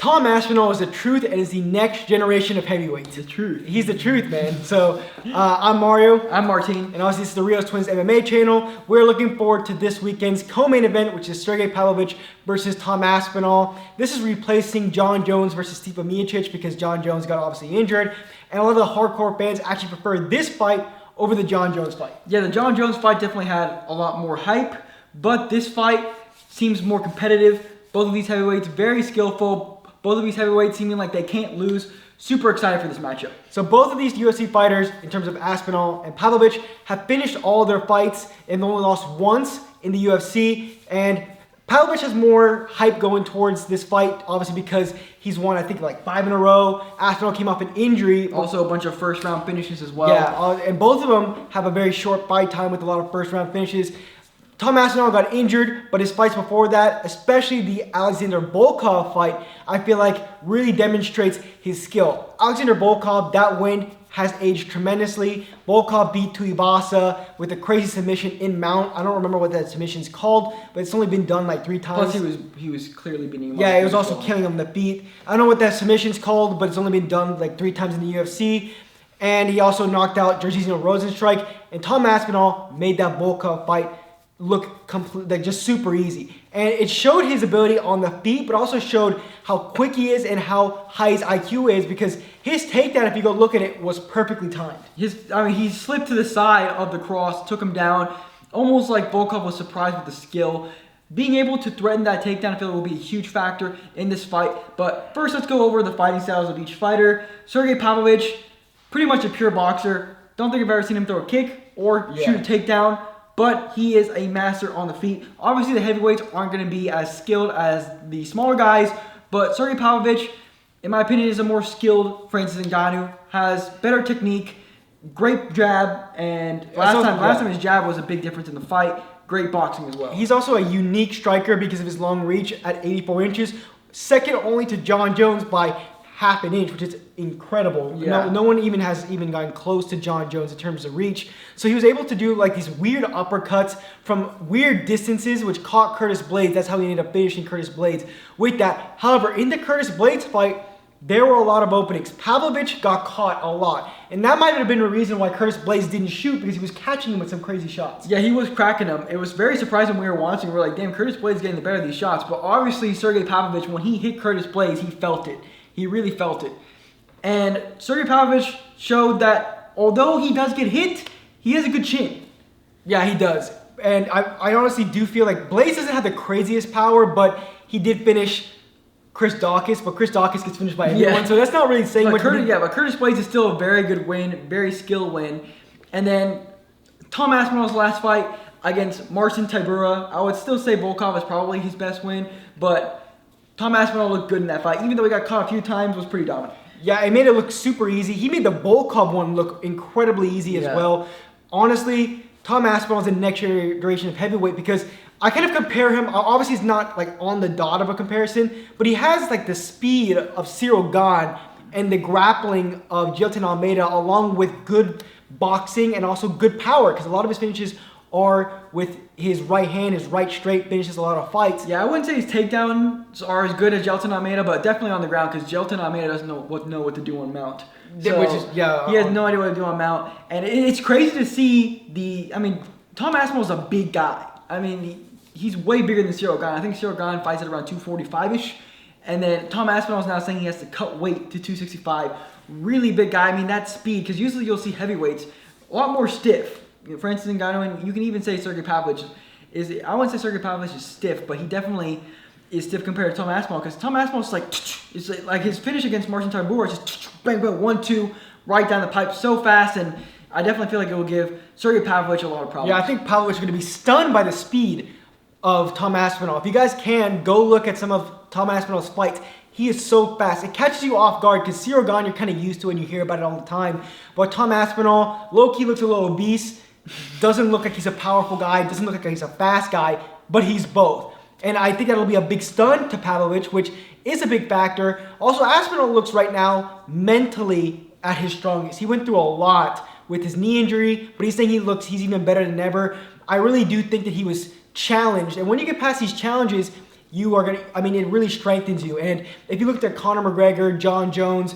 Tom Aspinall is the truth and is the next generation of heavyweights. The truth. He's the truth, man. So, I'm Mario. I'm Martin. And obviously, this is the Rios Twins MMA channel. We're looking forward to this weekend's co-main event, which is Sergei Pavlovich versus Tom Aspinall. This is replacing John Jones versus Stipe Miocic because John Jones got obviously injured. And a lot of the hardcore fans actually prefer this fight over the John Jones fight. Yeah, the John Jones fight definitely had a lot more hype, but this fight seems more competitive. Both of these heavyweights very skillful. Both of these heavyweights seeming like they can't lose. Super excited for this matchup. So both of these UFC fighters, in terms of Aspinall and Pavlovich, have finished all their fights and only lost once in the UFC. And Pavlovich has more hype going towards this fight, obviously because he's won, I think, like 5 in a row. Aspinall came off an injury. Also a bunch of first-round finishes as well. Yeah, and both of them have a very short fight time with a lot of first-round finishes. Tom Aspinall got injured, but his fights before that, especially the Alexander Volkov fight, I feel like really demonstrates his skill. Alexander Volkov, that win has aged tremendously. Volkov beat Tuivasa with a crazy submission in mount. I don't remember what that submission's called, but it's only been done like 3 times. Plus he was clearly beating him. Yeah, it was also killing him in the feet. I don't know what that submission's called, but it's only been done like 3 times in the UFC. And he also knocked out Jairzinho Rozenstruik. And Tom Aspinall made that Volkov fight look like just super easy. And it showed his ability on the feet, but also showed how quick he is and how high his IQ is, because his takedown, if you go look at it, was perfectly timed. He slipped to the side of the cross, took him down, almost like Volkov was surprised with the skill. Being able to threaten that takedown, I feel, will be a huge factor in this fight. But first, let's go over the fighting styles of each fighter. Sergei Pavlovich, pretty much a pure boxer. Don't think I've ever seen him throw a kick or shoot a takedown. But he is a master on the feet. Obviously, the heavyweights aren't going to be as skilled as the smaller guys, but Sergei Pavlovich, in my opinion, is a more skilled Francis Ngannou, has better technique, great jab, and last time his jab was a big difference in the fight. Great boxing as well. He's also a unique striker because of his long reach at 84 inches, second only to John Jones by half an inch, which is incredible. Yeah. No one has gotten close to John Jones in terms of reach. So he was able to do like these weird uppercuts from weird distances, which caught Curtis Blaydes. That's how he ended up finishing Curtis Blaydes with that. However, in the Curtis Blaydes fight, there were a lot of openings. Pavlovich got caught a lot. And that might have been the reason why Curtis Blaydes didn't shoot, because he was catching him with some crazy shots. Yeah, he was cracking them. It was very surprising when we were watching. We were like, damn, Curtis Blaydes getting the better of these shots. But obviously, Sergei Pavlovich, when he hit Curtis Blaydes, he felt it. He really felt it. And Sergei Pavlovich showed that although he does get hit, he has a good chin. Yeah, he does. And I honestly do feel like Blaydes doesn't have the craziest power, but he did finish Chris Daukaus, but Chris Daukaus gets finished by everyone, so that's not really saying but what but Curtis Blaydes is still a very good win, very skilled win. And then Tom Aspinall's last fight against Marcin Tybura, I would still say Volkov is probably his best win, but Tom Aspinall looked good in that fight. Even though he got caught a few times, was pretty dominant. Yeah, it made it look super easy. He made the Volkov one look incredibly easy as well. Honestly, Tom Aspinall is the next generation of heavyweight because I kind of compare him. Obviously, he's not like on the dot of a comparison, but he has like the speed of Cyril Gane and the grappling of Jailton Almeida, along with good boxing and also good power, because a lot of his finishes are with his right hand, his right straight, finishes a lot of fights. Yeah, I wouldn't say his takedowns are as good as Jailton Almeida, but definitely on the ground, because Jailton Almeida doesn't know what to do on mount. So he has no idea what to do on mount. And it's crazy to see Tom Aspinall's a big guy. I mean, he's way bigger than Cyril Gane. I think Cyril Gane fights at around 245-ish. And then Tom Aspinall's now saying he has to cut weight to 265. Really big guy. I mean, that speed, because usually you'll see heavyweights a lot more stiff. For instance, Ngannou, and you can even say Sergei Pavlovich I wouldn't say Sergei Pavlovich is stiff, but he definitely is stiff compared to Tom Aspinall, because Tom Aspinall's like his finish against Marcin Tybura is just bang, bang, 1-2, right down the pipe so fast, and I definitely feel like it will give Sergei Pavlovich a lot of problems. Yeah, I think Pavlovich is going to be stunned by the speed of Tom Aspinall. If you guys can, go look at some of Tom Aspinall's fights. He is so fast. It catches you off guard because Cyril Gane, you're kind of used to and you hear about it all the time. But Tom Aspinall, low-key looks a little obese, doesn't look like he's a powerful guy, doesn't look like he's a fast guy, but he's both. And I think that'll be a big stun to Pavlovich, which is a big factor. Also, Aspinall looks right now mentally at his strongest. He went through a lot with his knee injury, but he's saying he's even better than ever. I really do think that he was challenged. And when you get past these challenges, you are going to, I mean, it really strengthens you. And if you look at Conor McGregor, John Jones,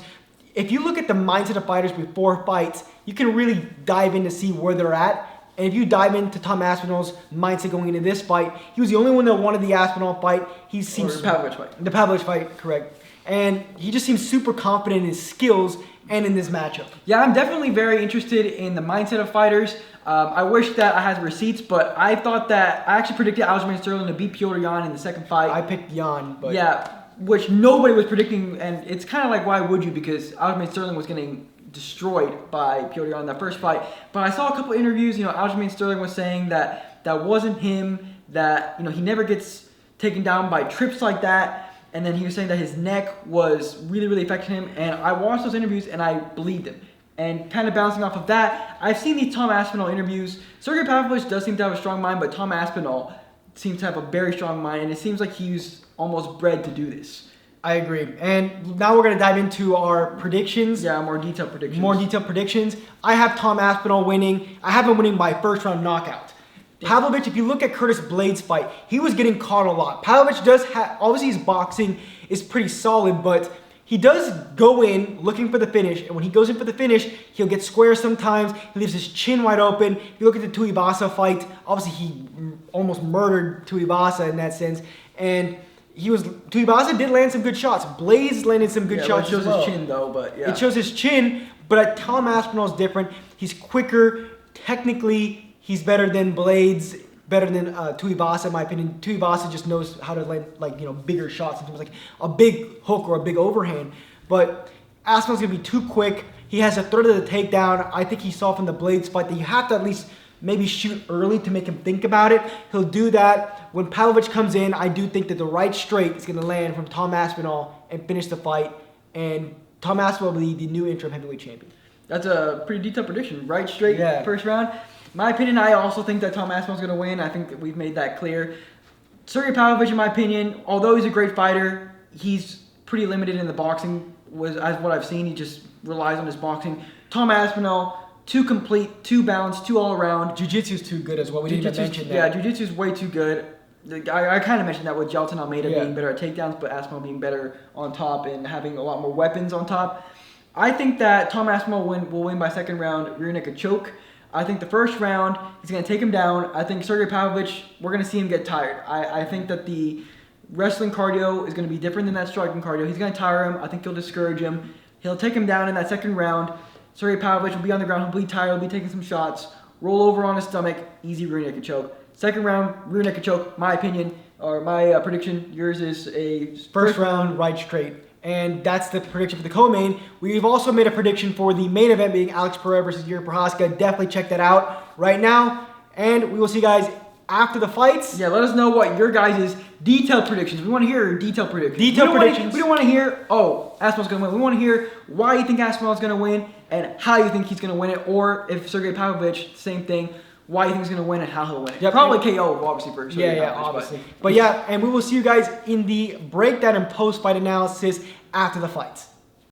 if you look at the mindset of fighters before fights, you can really dive in to see where they're at. And if you dive into Tom Aspinall's mindset going into this fight, he was the only one that wanted the Aspinall fight. He seems the Pavlovich fight. The Pavlovich fight, correct. And he just seems super confident in his skills and in this matchup. Yeah, I'm definitely very interested in the mindset of fighters. I wish that I had the receipts, but I actually predicted Aljamain Sterling to beat Petr Yan in the second fight. I picked Yan, but yeah, which nobody was predicting, and it's kind of like, why would you? Because Aljamain Sterling was getting destroyed by Petr Yan in that first fight. But I saw a couple interviews, Aljamain Sterling was saying that wasn't him, that, he never gets taken down by trips like that. And then he was saying that his neck was really, really affecting him. And I watched those interviews and I believed him. And kind of bouncing off of that, I've seen these Tom Aspinall interviews. Sergei Pavlovich does seem to have a strong mind, but Tom Aspinall seems to have a very strong mind. And it seems like he's almost bred to do this. I agree. And now we're going to dive into our predictions. Yeah, more detailed predictions. I have Tom Aspinall winning. I have him winning by first round knockout. Pavlovich, if you look at Curtis Blades' fight, he was getting caught a lot. Pavlovich does have, obviously his boxing is pretty solid, but he does go in looking for the finish. And when he goes in for the finish, he'll get square sometimes. He leaves his chin wide open. If you look at the Tuivasa fight, obviously he almost murdered Tuivasa in that sense. And Tuivasa did land some good shots. Blades landed some good shots as well. It shows his chin though, but yeah. It shows his chin, but Tom Aspinall is different. He's quicker. Technically, he's better than Blades, better than Tuivasa, in my opinion. Tuivasa just knows how to land bigger shots, in terms of like a big hook or a big overhand. But Aspinall's gonna be too quick. He has a third of the takedown. I think he saw from the Blades fight that you have to at least maybe shoot early to make him think about it. He'll do that. When Pavlovich comes in, I do think that the right straight is going to land from Tom Aspinall and finish the fight. And Tom Aspinall will be the new interim heavyweight champion. That's a pretty detailed prediction. Right straight, first round. My opinion, I also think that Tom Aspinall's going to win. I think that we've made that clear. Sergei Pavlovich, in my opinion, although he's a great fighter, he's pretty limited in the boxing, as what I've seen. He just relies on his boxing. Tom Aspinall, too complete, too balanced, too all around. Jiu-jitsu's too good as well. We didn't even mention that. Yeah, Jiu-jitsu's way too good. I kind of mentioned that with Jailton Almeida being better at takedowns, but Aspinall being better on top and having a lot more weapons on top. I think that Tom Aspinall will win by second round rear naked choke. I think the first round, he's going to take him down. I think Sergei Pavlovich, we're going to see him get tired. I think that the wrestling cardio is going to be different than that striking cardio. He's going to tire him. I think he'll discourage him. He'll take him down in that second round. Sergei Pavlovich will be on the ground. He'll be tired. He'll be taking some shots. Roll over on his stomach. Easy rear naked choke. Second round, rear naked choke. My opinion, or my prediction. Yours is a first round right straight. And that's the prediction for the co-main. We've also made a prediction for the main event being Alex Pereira versus Yuri Prochazka. Definitely check that out right now. And we will see you guys after the fights. Yeah, let us know what your guys' detailed predictions. We want to hear detailed predictions. We don't want to hear, Aspinall's going to win. We want to hear why you think Aspinall's going to win and how you think he's going to win it. Or if Sergei Pavlovich, same thing, why you think he's going to win and how he'll win it. Yep. Probably KO, obviously, for Sergei Pavlovich, obviously. But yeah, and we will see you guys in the breakdown and post-fight analysis after the fights.